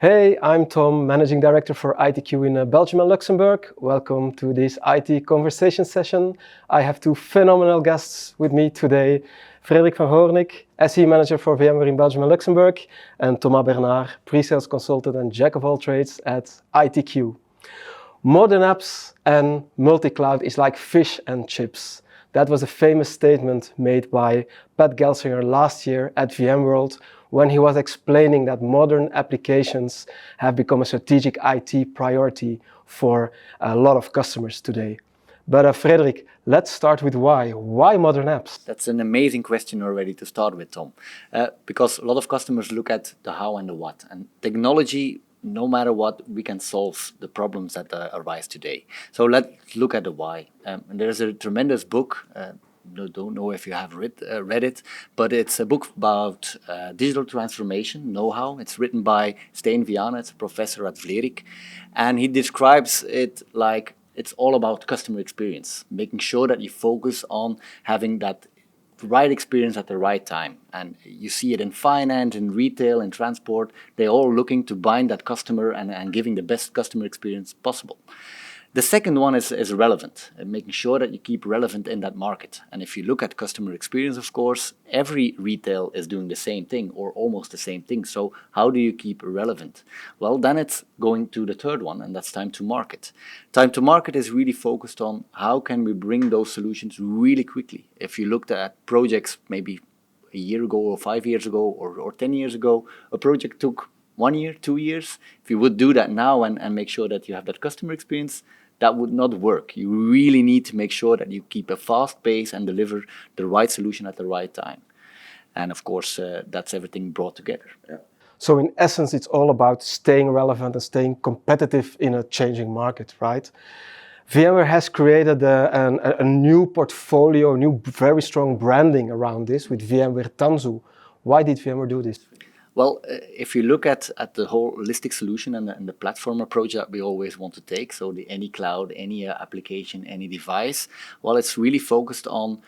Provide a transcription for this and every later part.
Hey, I'm Tom, Managing Director for ITQ in Belgium and Luxembourg. Welcome to this IT conversation session. I have two phenomenal guests with me today. Frederiek van Hoornick, SE Manager for VMware in Belgium and Luxembourg, and Thomas Bernard, Presales Consultant and Jack of all trades at ITQ. Modern apps and multi-cloud is like fish and chips. That was a famous statement made by Pat Gelsinger last year at VMworld when he was explaining that modern applications have become a strategic IT priority for a lot of customers today. But Frederiek, let's start with why. Why modern apps? That's an amazing question already to start with, Tom. Because a lot of customers look at the how and the what. And technology, no matter what, we can solve the problems that arise today. So let's look at the why. There's a tremendous book, don't know if you have read it, but it's a book about digital transformation, know-how. It's written by Stijn Vianen, it's a professor at Frederiek. And he describes it like it's all about customer experience, making sure that you focus on having that right experience at the right time. And you see it in finance, in retail, in transport. They're all looking to bind that customer and giving the best customer experience possible. The second one is relevant, making sure that you keep relevant in that market. And if you look at customer experience, of course, every retail is doing the same thing or almost the same thing. So how do you keep relevant? Well, then it's going to the third one, and that's time to market. Time to market is really focused on how can we bring those solutions really quickly. If you looked at projects maybe a year ago or 5 years ago or 10 years ago, a project took 1 year, 2 years. If you would do that now and make sure that you have that customer experience, that would not work. You really need to make sure that you keep a fast pace and deliver the right solution at the right time. And of course, that's everything brought together. Yeah. So in essence, it's all about staying relevant and staying competitive in a changing market, right? VMware has created a new portfolio, a new very strong branding around this with VMware Tanzu. Why did VMware do this? Well, if you look at the whole holistic solution and the platform approach that we always want to take, so the any cloud, any application, any device, well, it's really focused on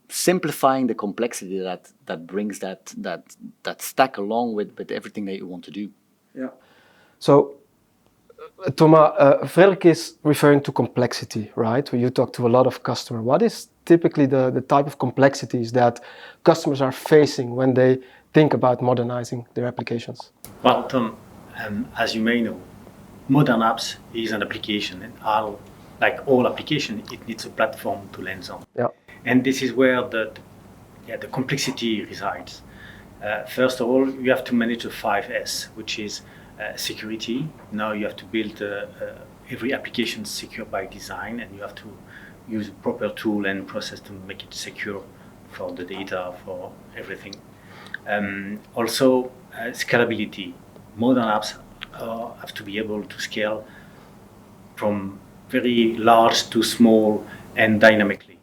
simplifying the complexity that brings that stack along with everything that you want to do. Yeah. So, Thomas, Frederiek is referring to complexity, right? When you talk to a lot of customers, what is typically the type of complexities that customers are facing when they think about modernizing their applications? Well, Tom, as you may know, modern apps is an application, and like all application, it needs a platform to land on. Yeah. And this is where the complexity resides. First of all, you have to manage the 5S, which is security. Now you have to build every application secure by design, and you have to use a proper tool and process to make it secure for the data, for everything. Also, scalability. Modern apps have to be able to scale from very large to small and dynamically.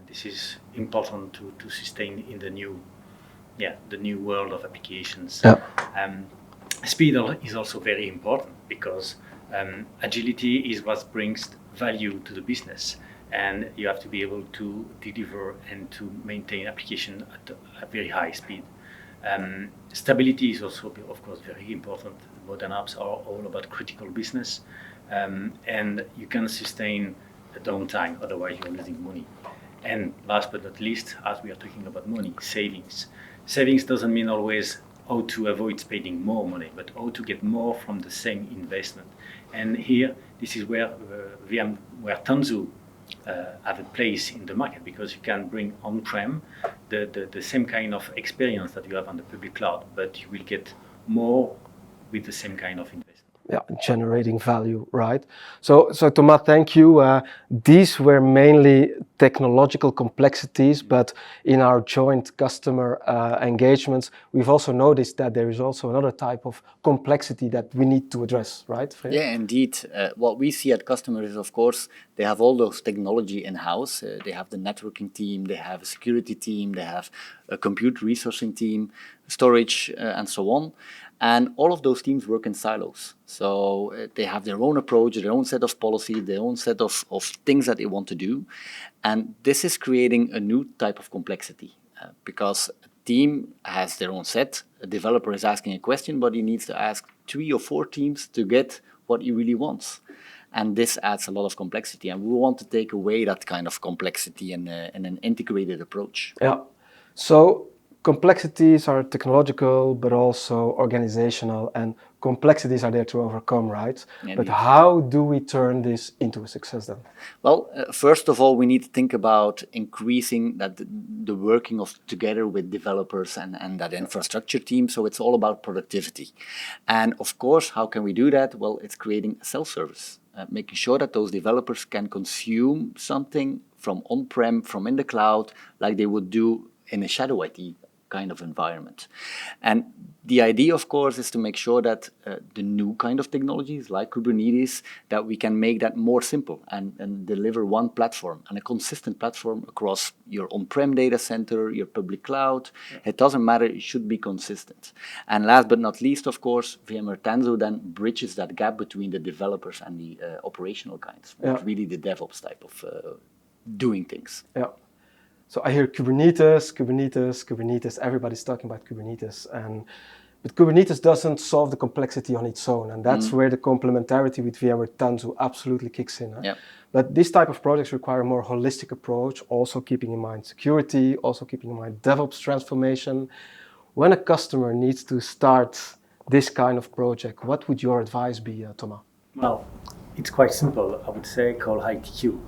This is important to sustain in the new world of applications. Yeah. Speed is also very important because agility is what brings value to the business, and you have to be able to deliver and to maintain application at a very high speed. Stability is also, of course, very important. Modern apps are all about critical business, and you can sustain a downtime, otherwise you're losing money. And last but not least, as we are talking about money, savings. Savings doesn't mean always how to avoid spending more money, but how to get more from the same investment. And here, this is where VMware Tanzu have a place in the market, because you can bring on-prem the same kind of experience that you have on the public cloud, but you will get more with the same kind of investment. Yeah, generating value, right? So Thomas, thank you. These were mainly technological complexities, but in our joint customer engagements, we've also noticed that there is also another type of complexity that we need to address, right, Fred? Yeah, indeed. What we see at customers is, of course, they have all those technology in-house. They have the networking team, they have a security team, they have a compute resourcing team, storage, and so on. And all of those teams work in silos. So they have their own approach, their own set of policies, their own set of things that they want to do. And this is creating a new type of complexity because a team has their own set. A developer is asking a question, but he needs to ask 3 or 4 teams to get what he really wants. And this adds a lot of complexity. And we want to take away that kind of complexity in an integrated approach. Yeah. So complexities are technological, but also organizational, and complexities are there to overcome, right? Indeed. But how do we turn this into a success then? Well, first of all, we need to think about increasing the working of together with developers and that infrastructure team. So it's all about productivity. And of course, how can we do that? Well, it's creating a self-service, making sure that those developers can consume something from on-prem, from in the cloud, like they would do in a shadow IT kind of environment. And the idea, of course, is to make sure that the new kind of technologies like Kubernetes, that we can make that more simple and deliver one platform and a consistent platform across your on-prem data center, your public cloud. Yeah. It doesn't matter, it should be consistent. And last but not least, of course, VMware Tanzu then bridges that gap between the developers and the operational kinds, really the DevOps type of doing things. Yeah. So I hear Kubernetes, everybody's talking about Kubernetes. But Kubernetes doesn't solve the complexity on its own, and that's where the complementarity with VMware Tanzu absolutely kicks in. Yep. But this type of projects require a more holistic approach, also keeping in mind security, also keeping in mind DevOps transformation. When a customer needs to start this kind of project, what would your advice be, Thomas? Well, it's quite simple. I would say call ITQ,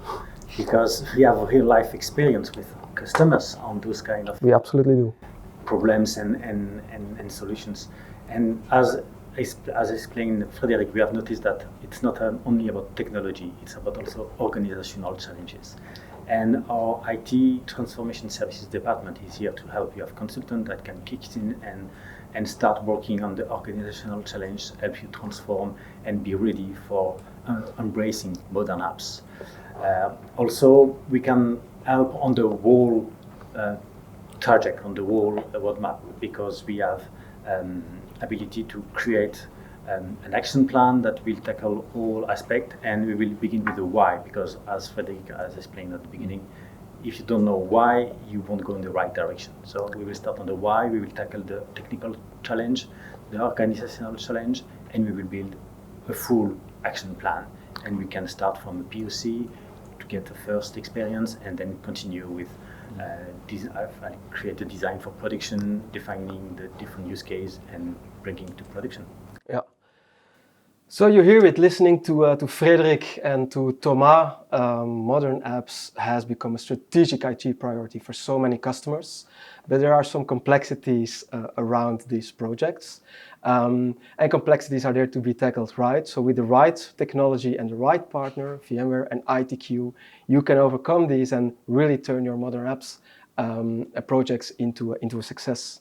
because we have a real life experience with customers on those kind of We absolutely do. problems and solutions. And as explained Frederiek, we have noticed that it's not only about technology, it's about also organizational challenges. And our IT transformation services department is here to help. You have consultants that can kick in and start working on the organizational challenge, help you transform and be ready for embracing modern apps. Also, we can help on the whole project, on the whole roadmap, because we have ability to create an action plan that will tackle all aspects, and we will begin with the why, because as Frederiek has explained at the beginning, if you don't know why, you won't go in the right direction. So we will start on the why, we will tackle the technical challenge, the organizational challenge, and we will build a full action plan. And we can start from a POC to get the first experience, and then continue with create a design for production, defining the different use case, and bringing to production. Yeah. So you hear it, listening to Frederiek and to Thomas, modern apps has become a strategic IT priority for so many customers, but there are some complexities around these projects. And complexities are there to be tackled, right? So with the right technology and the right partner, VMware and ITQ, you can overcome these and really turn your modern apps projects into a success.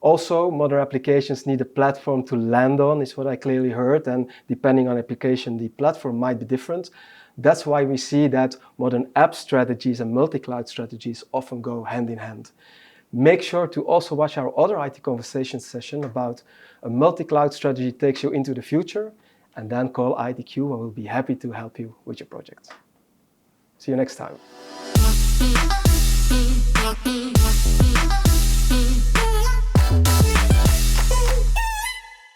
Also, modern applications need a platform to land on, is what I clearly heard, and depending on application, the platform might be different. That's why we see that modern app strategies and multi-cloud strategies often go hand in hand. Make sure to also watch our other IT Conversations session about a multi-cloud strategy takes you into the future, and then call ITQ and we'll be happy to help you with your project. See you next time.